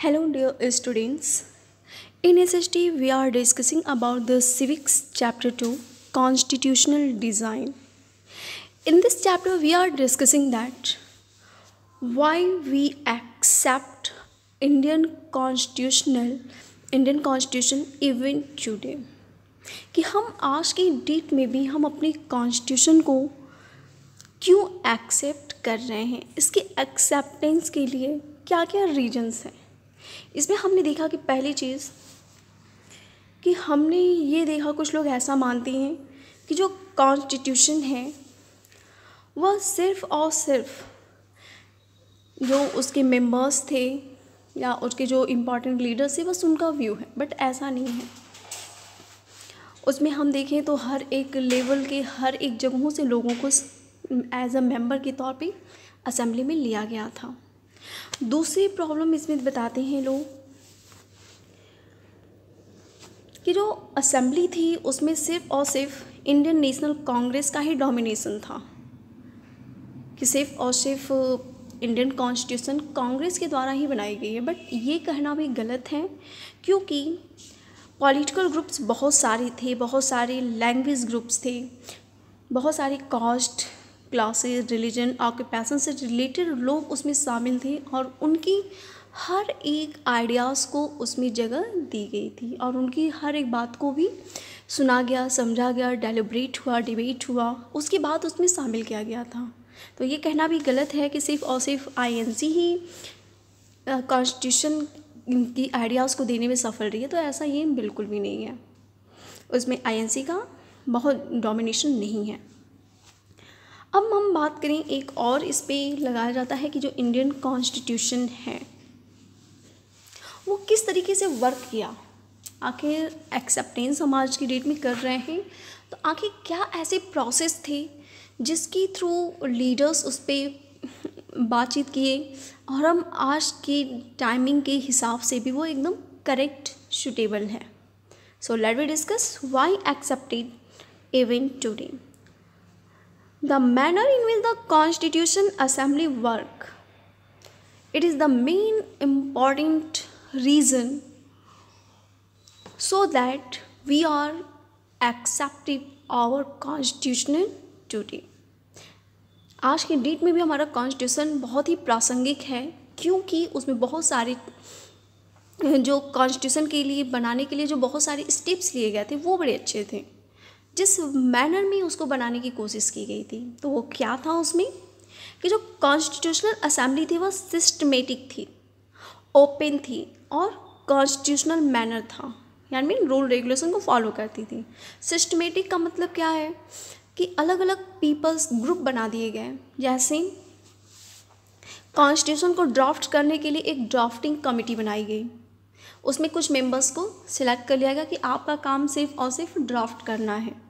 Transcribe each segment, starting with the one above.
Hello, dear students. In SST, we are discussing about the Civics Chapter 2, Constitutional Design. In this chapter, we are discussing that why we accept Indian Constitution even today. कि हम आज की date में भी हम अपनी constitution को क्यों एक्सेप्ट कर रहे हैं, इसके एक्सेप्टेंस के लिए क्या क्या रीजंस हैं। इसमें हमने देखा कि पहली चीज़ कि हमने ये देखा कुछ लोग ऐसा मानते हैं कि जो कॉन्स्टिट्यूशन है वह सिर्फ़ और सिर्फ जो उसके मेंबर्स थे या उसके जो इम्पोर्टेंट लीडर्स थे बस उनका व्यू है, बट ऐसा नहीं है। उसमें हम देखें तो हर एक लेवल के हर एक जगहों से लोगों को एज अ मेंबर के तौर पे असेंबली में लिया गया था। दूसरी प्रॉब्लम इसमें बताते हैं लोग कि जो असेंबली थी उसमें सिर्फ और सिर्फ इंडियन नेशनल कांग्रेस का ही डोमिनेशन था, कि सिर्फ और सिर्फ इंडियन कॉन्स्टिट्यूशन कांग्रेस के द्वारा ही बनाई गई है। बट ये कहना भी गलत है, क्योंकि पॉलिटिकल ग्रुप्स बहुत सारे थे, बहुत सारे लैंग्वेज ग्रुप्स थे, बहुत सारे कास्ट, क्लासेस, रिलीजन, ऑक्यूपेशन से रिलेटेड लोग उसमें शामिल थे और उनकी हर एक आइडियाज़ को उसमें जगह दी गई थी और उनकी हर एक बात को भी सुना गया, समझा गया, डेलिब्रेट हुआ, डिबेट हुआ, उसके बाद उसमें शामिल किया गया था। तो ये कहना भी गलत है कि सिर्फ और सिर्फ आईएनसी ही कॉन्स्टिट्यूशन की आइडियाज़ को देने में सफल रही है, तो ऐसा ये बिल्कुल भी नहीं है। उसमें आईएनसी का बहुत डोमिनेशन नहीं है। अब हम बात करें एक और इस पर लगाया जाता है कि जो इंडियन कॉन्स्टिट्यूशन है वो किस तरीके से वर्क किया। आखिर एक्सेप्टेंस हम आज की डेट में कर रहे हैं, तो आखिर क्या ऐसे प्रोसेस थे जिसके थ्रू लीडर्स उस पर बातचीत किए और हम आज की टाइमिंग के हिसाब से भी वो एकदम करेक्ट सूटेबल है। So let we discuss why accepted even today. The manner in which the Constitution Assembly work, it is the main important reason so that we are accepting our constitutional duty. आज के date में भी हमारा constitution बहुत ही प्रासंगिक है, क्योंकि उसमें बहुत सारे जो कॉन्स्टिट्यूशन के लिए बनाने के लिए जो बहुत सारे स्टेप्स लिए गए थे वो बड़े अच्छे थे। जिस मैनर में उसको बनाने की कोशिश की गई थी तो वो क्या था उसमें कि जो कॉन्स्टिट्यूशनल असेंबली थी वह सिस्टमेटिक थी, ओपन थी और कॉन्स्टिट्यूशनल मैनर था, यानी रूल रेगुलेशन को फॉलो करती थी। सिस्टमेटिक का मतलब क्या है कि अलग अलग पीपल्स ग्रुप बना दिए गए। जैसे कॉन्स्टिट्यूशन को ड्राफ्ट करने के लिए एक ड्राफ्टिंग कमेटी बनाई गई, उसमें कुछ मेंबर्स को सिलेक्ट कर लिया गया कि आपका काम सिर्फ और सिर्फ ड्राफ्ट करना है।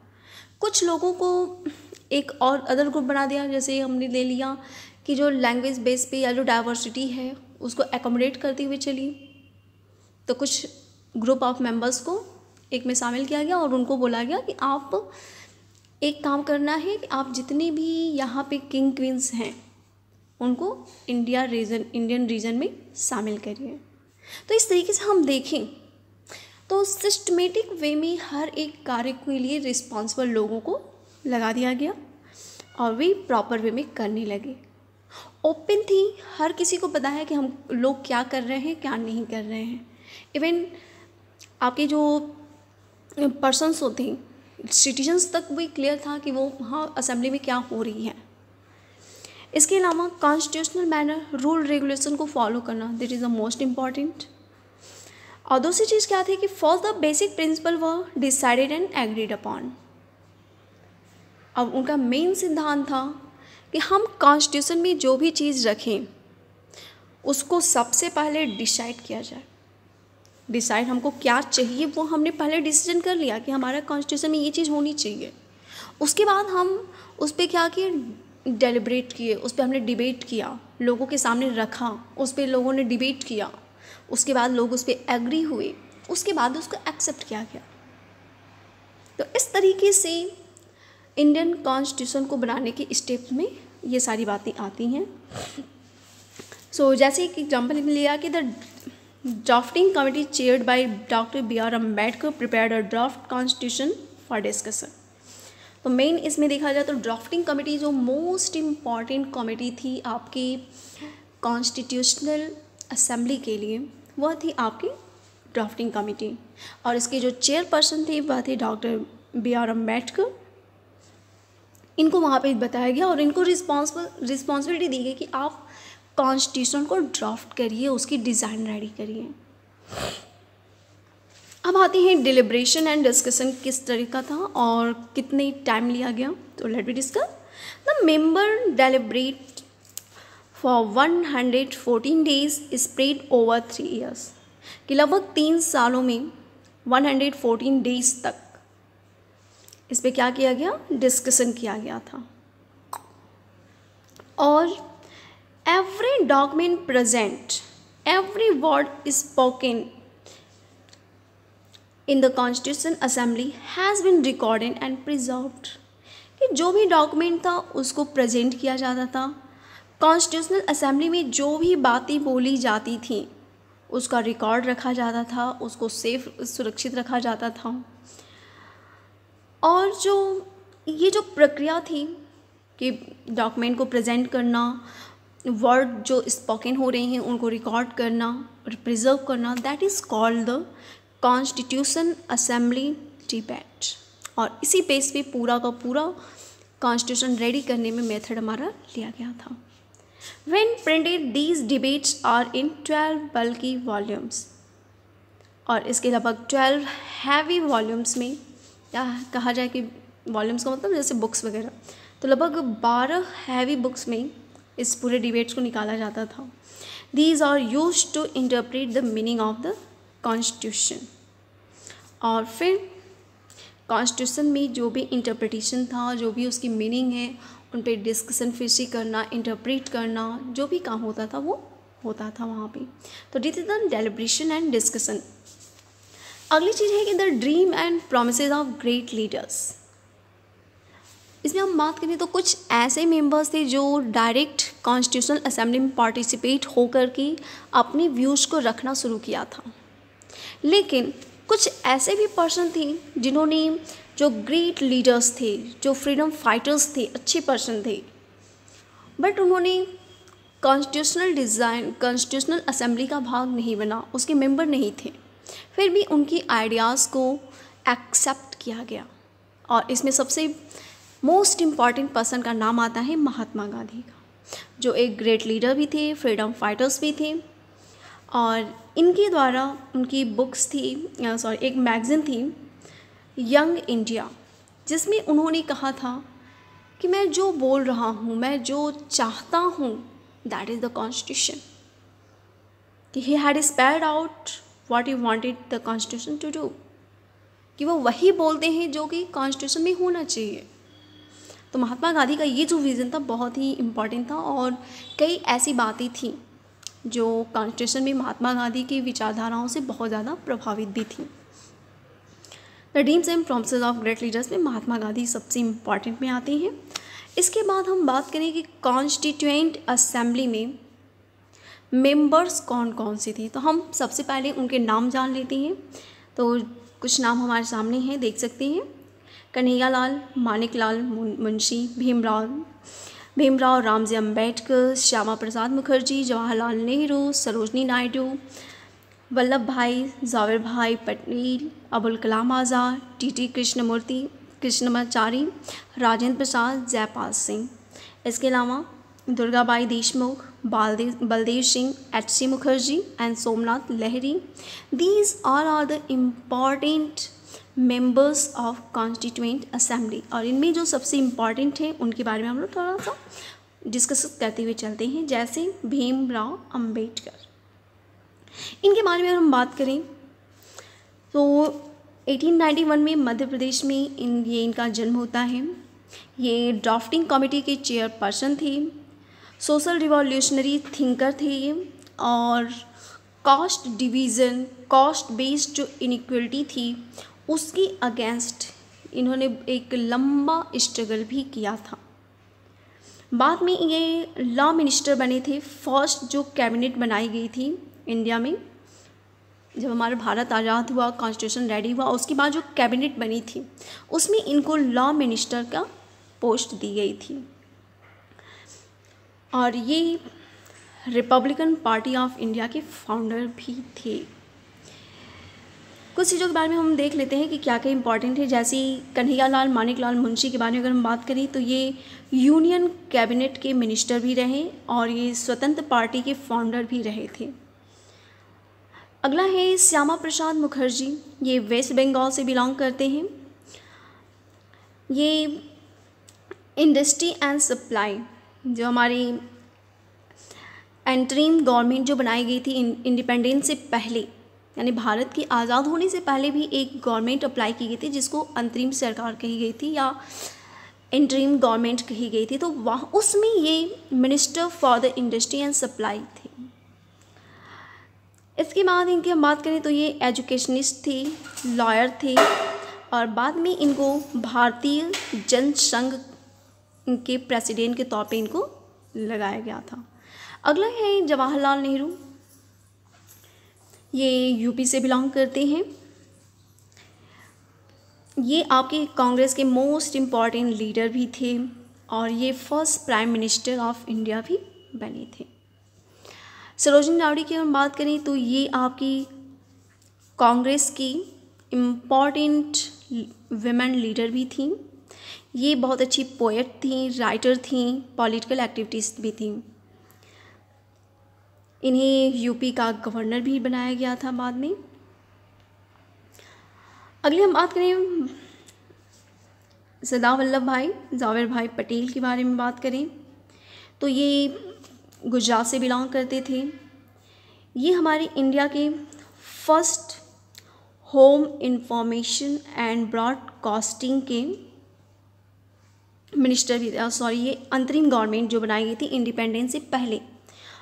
कुछ लोगों को एक और अदर ग्रुप बना दिया, जैसे हमने ले लिया कि जो लैंग्वेज बेस पे या जो डाइवर्सिटी है उसको एकोमोडेट करते हुए चलिए, तो कुछ ग्रुप ऑफ मेंबर्स को एक में शामिल किया गया और उनको बोला गया कि आप एक काम करना है कि आप जितने भी यहाँ पे किंग क्वींस हैं उनको इंडियन रीजन में शामिल करिए। तो इस तरीके से हम देखें तो सिस्टमेटिक वे में हर एक कार्य के लिए रिस्पॉन्सिबल लोगों को लगा दिया गया और वे प्रॉपर वे में करने लगे। ओपन थी, हर किसी को पता है कि हम लोग क्या कर रहे हैं, क्या नहीं कर रहे हैं। इवन आपके जो पर्सन्स होते हैं, सिटीजन्स तक भी क्लियर था कि वो वहाँ असेंबली में क्या हो रही है। इसके अलावा कॉन्स्टिट्यूशनल मैनर, रूल रेगुलेशन को फॉलो करना, that is the most important. और दूसरी चीज़ क्या थी कि for the basic principle were decided and agreed upon. अब उनका मेन सिद्धांत था कि हम कॉन्स्टिट्यूशन में जो भी चीज़ रखें उसको सबसे पहले डिसाइड किया जाए। डिसाइड हमको क्या चाहिए वो हमने पहले डिसीजन कर लिया कि हमारा कॉन्स्टिट्यूशन में ये चीज़ होनी चाहिए। उसके बाद हम उस पर क्या किए, डेलिब्रेट किए, उस पर हमने डिबेट किया, लोगों के सामने रखा, उस पर लोगों ने डिबेट किया, उसके बाद लोग उस पर एग्री हुए, उसके बाद उसको एक्सेप्ट किया गया। तो इस तरीके से इंडियन कॉन्स्टिट्यूशन को बनाने के स्टेप में ये सारी बातें आती हैं। सो जैसे एक एग्जांपल लिया कि drafting committee chaired by doctor B.R. Ambedkar prepared a draft constitution for discussion. तो मेन इसमें देखा जाए तो ड्राफ्टिंग कमेटी जो मोस्ट इम्पॉर्टेंट कमेटी थी आपकी कॉन्स्टिट्यूशनल असेंबली के लिए, वह थी आपकी ड्राफ्टिंग कमेटी, और इसके जो चेयरपर्सन थी वह थे डॉक्टर B.R. अम्बेडकर। इनको वहाँ पे बताया गया और इनको रिस्पॉन्सिबिलिटी दी गई कि आप कॉन्स्टिट्यूशन को ड्राफ्ट करिए, उसकी डिज़ाइन रेडी करिए। अब आते हैं डिलिब्रेशन एंड डिस्कशन किस तरीका था और कितने टाइम लिया गया। तो let me discuss. The member deliberate for 114 days spread over 3 years, कि लगभग 3 सालों में 114 डेज तक इस पे क्या किया गया, डिस्कशन किया गया था। और every document present, every word spoken in the constitution assembly has been recorded and preserved, कि जो भी डॉक्यूमेंट था उसको प्रेजेंट किया जाता था। कॉन्स्टिट्यूशनल असेंबली में जो भी बातें बोली जाती थी उसका रिकॉर्ड रखा जाता था, उसको सेफ सुरक्षित रखा जाता था। और जो ये जो प्रक्रिया थी कि डॉक्यूमेंट को प्रेजेंट करना, वर्ड जो स्पोकन हो रही हैं उनको रिकॉर्ड करना और प्रिजर्व करना, that is called the constitution assembly debate. और इसी बेस पे पूरा का पूरा कॉन्स्टिट्यूशन रेडी करने में मेथड हमारा लिया गया था। When printed these debates are in 12 bulky volumes, और इसके लगभग 12 हैवी वॉल्यूम्स में, क्या कहा जाए कि वॉल्यूम्स का मतलब जैसे बुक्स वगैरह, तो लगभग 12 हैवी बुक्स में इस पूरे डिबेट्स को निकाला जाता था। These are used to interpret the meaning of the constitution. और फिर कॉन्स्टिट्यूशन में जो भी इंटरप्रिटेशन था, जो भी उसकी मीनिंग है, उन पर डिस्कशन फिर से करना, इंटरप्रेट करना, जो भी काम होता था वो होता था वहाँ पे। तो this is the deliberation and discussion. अगली चीज़ है कि the dream and promises of great leaders. इसमें हम बात करें तो कुछ ऐसे मेंबर्स थे जो डायरेक्ट कॉन्स्टिट्यूशनल असेंबली में पार्टिसिपेट होकर के अपने व्यूज़ को रखना शुरू किया था। लेकिन कुछ ऐसे भी पर्सन थे जिन्होंने, जो ग्रेट लीडर्स थे, जो फ्रीडम फाइटर्स थे, अच्छे पर्सन थे, बट उन्होंने कॉन्स्टिट्यूशनल असेंबली का भाग नहीं बना, उसके मेंबर नहीं थे, फिर भी उनकी आइडियाज़ को एक्सेप्ट किया गया। और इसमें सबसे मोस्ट इम्पॉर्टेंट पर्सन का नाम आता है महात्मा गांधी का, जो एक ग्रेट लीडर भी थे, फ्रीडम फाइटर्स भी थे। और इनके द्वारा उनकी बुक्स थी, एक मैगज़ीन थी यंग इंडिया, जिसमें उन्होंने कहा था कि मैं जो बोल रहा हूँ, मैं जो चाहता हूँ, दैट इज़ द कॉन्स्टिट्यूशन। कि he had spelled out what he wanted the constitution to do, कि वो वही बोलते हैं जो कि कॉन्स्टिट्यूशन में होना चाहिए। तो महात्मा गांधी का ये जो विज़न था बहुत ही इम्पॉर्टेंट था, और कई ऐसी बातें थी जो कॉन्स्टिट्यूशन में महात्मा गांधी की विचारधाराओं से बहुत ज़्यादा प्रभावित भी थी। The dreams and promises of great leaders में महात्मा गांधी सबसे इम्पॉर्टेंट में आते हैं। इसके बाद हम बात करें कि कॉन्स्टिट्यूएंट असेंबली में मेंबर्स कौन कौन से थे। तो हम सबसे पहले उनके नाम जान लेते हैं। तो कुछ नाम हमारे सामने हैं, देख सकते हैं। कन्हैयालाल, मानिकलाल मुंशी, भीमराव रामजी अम्बेडकर, श्यामा प्रसाद मुखर्जी, जवाहरलाल नेहरू, सरोजनी नायडू, वल्लभ भाई, जावेर भाई पटेल, अबुल कलाम आज़ाद, टी कृष्णमाचारी, राजेंद्र प्रसाद, जयपाल सिंह। इसके अलावा Durgabai Deshmukh, Baldev Singh, H.C. Mukherjee and Somnath Lahiri. These all are the important members of constituent assembly. और इनमें जो सबसे इम्पॉर्टेंट हैं उनके बारे में हम लोग थोड़ा सा डिस्कस करते हुए चलते हैं। जैसे भीमराव अंबेडकर, इनके बारे में अगर हम बात करें तो 1891 में मध्य प्रदेश में इनका जन्म होता है। ये ड्राफ्टिंग कमेटी के चेयरपर्सन थे, सोशल रिवॉल्यूशनरी थिंकर थे ये, और कास्ट डिवीज़न, कास्ट बेस्ड जो इनइक्वलिटी थी उसकी अगेंस्ट इन्होंने एक लंबा स्ट्रगल भी किया था। बाद में ये लॉ मिनिस्टर बने थे। फर्स्ट जो कैबिनेट बनाई गई थी इंडिया में जब हमारा भारत आज़ाद हुआ, कॉन्स्टिट्यूशन रेडी हुआ, उसके बाद जो कैबिनेट बनी थी उसमें इनको लॉ मिनिस्टर का पोस्ट दी गई थी। और ये रिपब्लिकन पार्टी ऑफ इंडिया के फाउंडर भी थे। कुछ चीज़ों के बारे में हम देख लेते हैं कि क्या क्या इंपॉर्टेंट है। जैसे कन्हैयालाल मानिकलाल मुंशी के बारे में अगर हम बात करें तो ये यूनियन कैबिनेट के मिनिस्टर भी रहे और ये स्वतंत्र पार्टी के फाउंडर भी रहे थे। अगला है श्यामा प्रसाद मुखर्जी, ये वेस्ट बंगाल से बिलोंग करते हैं। ये इंडस्ट्री एंड सप्लाई, जो हमारी एंटरिम गवर्नमेंट जो बनाई गई थी इंडिपेंडेंस से पहले, यानी भारत की आज़ाद होने से पहले भी एक गवर्नमेंट अप्लाई की गई थी जिसको अंतरिम सरकार कही गई थी या इंटरिम गवर्नमेंट कही गई थी। तो वहाँ उसमें ये minister for the industry and supply थे। इसके बाद इनकी हम बात करें तो ये एजुकेशनिस्ट थे, लॉयर थे और बाद में इनको भारतीय जनसंघ के प्रेसिडेंट के तौर पे इनको लगाया गया था। अगला है जवाहरलाल नेहरू, ये यूपी से बिलोंग करते हैं। ये आपके कांग्रेस के मोस्ट इम्पॉर्टेंट लीडर भी थे और ये first prime minister of India भी बने थे। सरोजिनी नायडू की हम बात करें तो ये आपकी कांग्रेस की इम्पॉर्टेंट विमेन लीडर भी थी। ये बहुत अच्छी पोएट थी, राइटर थी, पॉलिटिकल एक्टिविटीज़ भी थी। इन्हें यूपी का गवर्नर भी बनाया गया था बाद में। अगले हम बात करें सरदार वल्लभ भाई जावेर भाई पटेल के बारे में बात करें तो ये गुजरात से बिलोंग करते थे। ये हमारे इंडिया के first home information and broadcasting के मिनिस्टर भी थे। सॉरी, ये अंतरिम गवर्नमेंट जो बनाई गई थी इंडिपेंडेंस से पहले,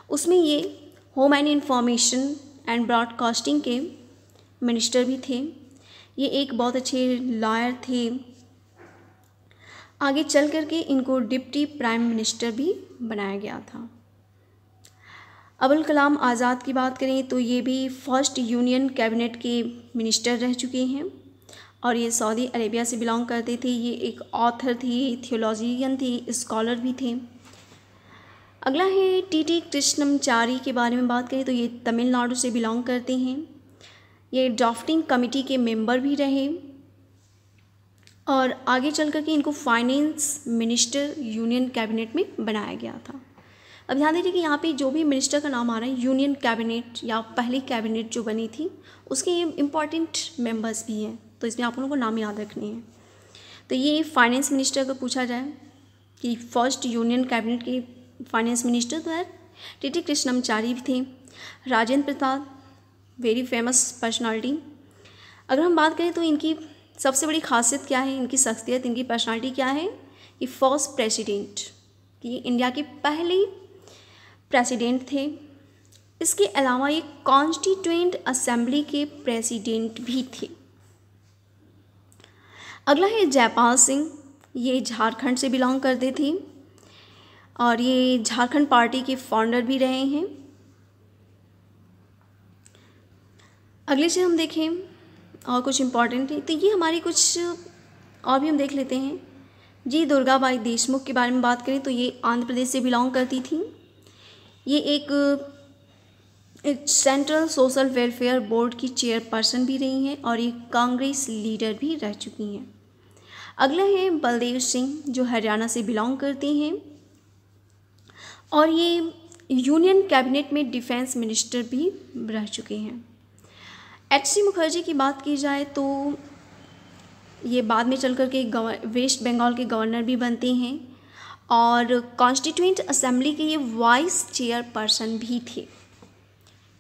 उसमें ये home and information and broadcasting के मिनिस्टर भी थे। ये एक बहुत अच्छे लॉयर थे। आगे चल कर के इनको डिप्टी प्राइम मिनिस्टर भी बनाया गया था। अबुल कलाम आज़ाद की बात करें तो ये भी फर्स्ट यूनियन कैबिनेट के मिनिस्टर रह चुके हैं और ये सऊदी अरेबिया से बिलोंग करते थे। ये एक ऑथर थी, थियोलॉजियन थी, स्कॉलर भी थे। अगला है टी कृष्णमचारी के बारे में बात करें तो ये तमिलनाडु से बिलोंग करते हैं। ये ड्राफ्टिंग कमेटी के मेंबर भी रहे और आगे चल कर के इनको फाइनेंस मिनिस्टर यूनियन कैबिनेट में बनाया गया था। अब ध्यान दीजिए कि यहाँ पे जो भी मिनिस्टर का नाम आ रहा है यूनियन कैबिनेट या पहली कैबिनेट जो बनी थी उसके ये इम्पॉर्टेंट मेंबर्स भी हैं, तो इसमें आप लोगों को नाम याद रखने हैं। तो ये फाइनेंस मिनिस्टर अगर पूछा जाए कि फर्स्ट यूनियन कैबिनेट के फाइनेंस मिनिस्टर तो है टी कृष्णमचारी भी थे। Rajendra Prasad very famous personality. अगर हम बात करें तो इनकी सबसे बड़ी खासियत क्या है, इनकी शख्सियत, इनकी पर्सनालिटी क्या है कि फर्स्ट प्रेसिडेंट, कि इंडिया के पहले प्रेसिडेंट थे। इसके अलावा ये कॉन्स्टिट्यूएंट असेंबली के प्रेसिडेंट भी थे। अगला है जयपाल सिंह, ये झारखंड से बिलोंग करते थे और ये झारखंड पार्टी के फाउंडर भी रहे हैं। अगले से हम देखें और कुछ इम्पॉर्टेंट है तो ये हमारी कुछ और भी हम देख लेते हैं। जी दुर्गाबाई देशमुख के बारे में बात करें तो ये आंध्र प्रदेश से बिलोंग करती थी। ये एक सेंट्रल सोशल वेलफेयर बोर्ड की चेयरपर्सन भी रही हैं और ये कांग्रेस लीडर भी रह चुकी हैं। अगला है बलदेव सिंह जो हरियाणा से बिलोंग करते हैं और ये यूनियन कैबिनेट में डिफेंस मिनिस्टर भी रह चुके हैं। एच.सी. मुखर्जी की बात की जाए तो ये बाद में चल कर के वेस्ट बंगाल के गवर्नर भी बनते हैं और कॉन्स्टिट्यूएंट असेंबली के ये वाइस चेयरपर्सन भी थे।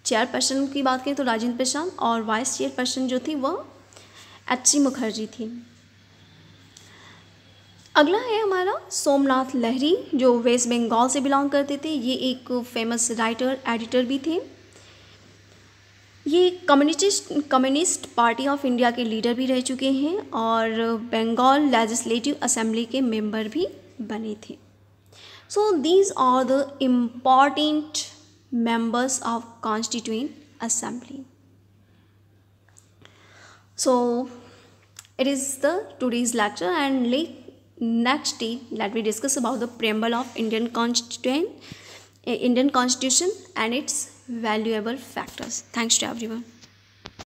चेयरपर्सन की बात करें तो राजेंद्र प्रसाद और वाइस चेयरपर्सन जो थी वह एच.सी. मुखर्जी थी। अगला है हमारा सोमनाथ लहरी जो वेस्ट बंगाल से बिलोंग करते थे। ये एक फेमस राइटर एडिटर भी थे। ये कम्युनिस्ट पार्टी ऑफ इंडिया के लीडर भी रह चुके हैं और बंगाल लेजिस्लेटिव असेंबली के मेंबर भी बने थे। So these are the important members of constituent assembly. So it is the today's lecture, and next day let me discuss about the preamble of Indian Constitution and its valuable factors. Thanks to everyone.